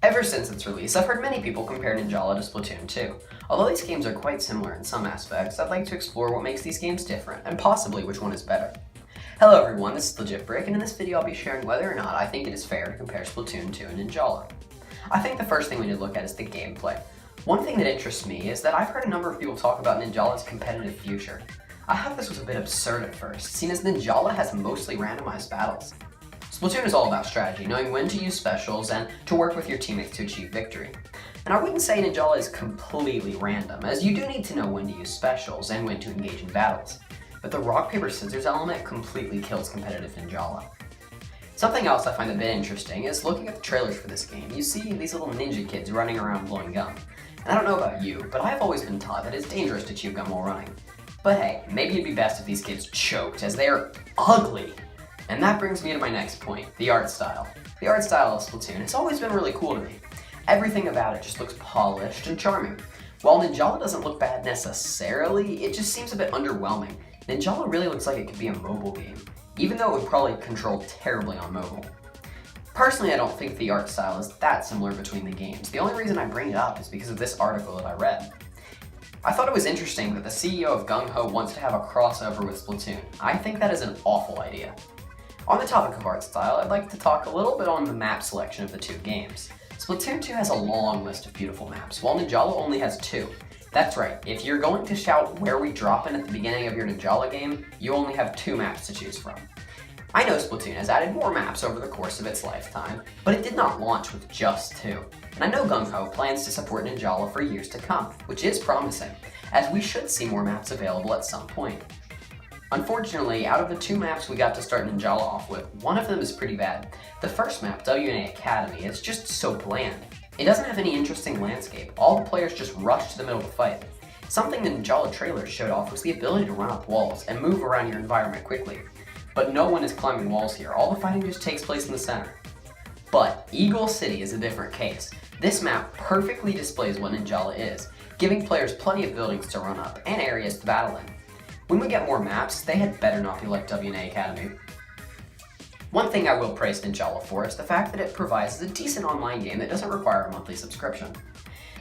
Ever since its release, I've heard many people compare Ninjala to Splatoon 2. Although these games are quite similar in some aspects, I'd like to explore what makes these games different, and possibly which one is better. Hello everyone, this is LegitBrick, and in this video I'll be sharing whether or not I think it is fair to compare Splatoon 2 and Ninjala. I think the first thing we need to look at is the gameplay. One thing that interests me is that I've heard a number of people talk about Ninjala's competitive future. I thought this was a bit absurd at first, seeing as Ninjala has mostly randomized battles. Splatoon is all about strategy, knowing when to use specials and to work with your teammates to achieve victory. And I wouldn't say Ninjala is completely random, as you do need to know when to use specials and when to engage in battles. But the rock, paper, scissors element completely kills competitive Ninjala. Something else I find a bit interesting is looking at the trailers for this game. You see these little ninja kids running around blowing gum. And I don't know about you, but I've always been taught that it's dangerous to chew gum while running. But hey, maybe it'd be best if these kids choked, as they are ugly. And that brings me to my next point, the art style. The art style of Splatoon has always been really cool to me. Everything about it just looks polished and charming. While Ninjala doesn't look bad necessarily, it just seems a bit underwhelming. Ninjala really looks like it could be a mobile game, even though it would probably control terribly on mobile. Personally, I don't think the art style is that similar between the games. The only reason I bring it up is because of this article that I read. I thought it was interesting that the CEO of Gung Ho wants to have a crossover with Splatoon. I think that is an awful idea. On the topic of art style, I'd like to talk a little bit on the map selection of the two games. Splatoon 2 has a long list of beautiful maps, while Ninjala only has 2. That's right, if you're going to shout where we drop in at the beginning of your Ninjala game, you only have 2 maps to choose from. I know Splatoon has added more maps over the course of its lifetime, but it did not launch with just 2. And I know Gung Ho plans to support Ninjala for years to come, which is promising, as we should see more maps available at some point. Unfortunately, out of the 2 maps we got to start Ninjala off with, one of them is pretty bad. The first map, WNA Academy, is just so bland. It doesn't have any interesting landscape, all the players just rush to the middle of the fight. Something the Ninjala trailers showed off was the ability to run up walls and move around your environment quickly. But no one is climbing walls here, all the fighting just takes place in the center. But Eagle City is a different case. This map perfectly displays what Ninjala is, giving players plenty of buildings to run up and areas to battle in. When we get more maps, they had better not be like WNA Academy. One thing I will praise Ninjala for is the fact that it provides a decent online game that doesn't require a monthly subscription.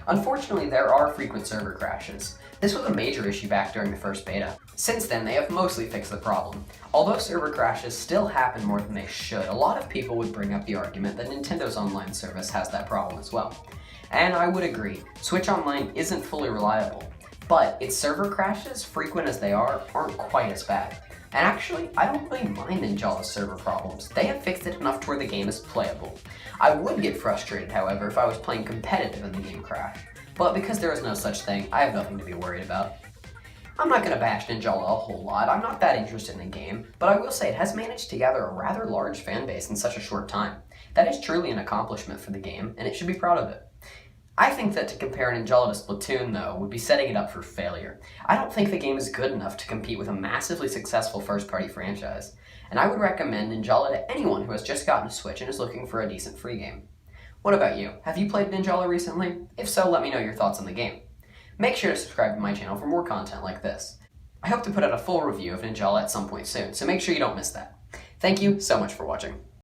Unfortunately, there are frequent server crashes. This was a major issue back during the first beta. Since then, they have mostly fixed the problem. Although server crashes still happen more than they should, a lot of people would bring up the argument that Nintendo's online service has that problem as well. And I would agree, Switch Online isn't fully reliable. But its server crashes, frequent as they are, aren't quite as bad. And actually, I don't really mind Ninjala's server problems. They have fixed it enough to where the game is playable. I would get frustrated, however, if I was playing competitive and the game crashed. But because there is no such thing, I have nothing to be worried about. I'm not going to bash Ninjala a whole lot, I'm not that interested in the game, but I will say it has managed to gather a rather large fan base in such a short time. That is truly an accomplishment for the game, and it should be proud of it. I think that to compare Ninjala to Splatoon, though, would be setting it up for failure. I don't think the game is good enough to compete with a massively successful first-party franchise, and I would recommend Ninjala to anyone who has just gotten a Switch and is looking for a decent free game. What about you? Have you played Ninjala recently? If so, let me know your thoughts on the game. Make sure to subscribe to my channel for more content like this. I hope to put out a full review of Ninjala at some point soon, so make sure you don't miss that. Thank you so much for watching.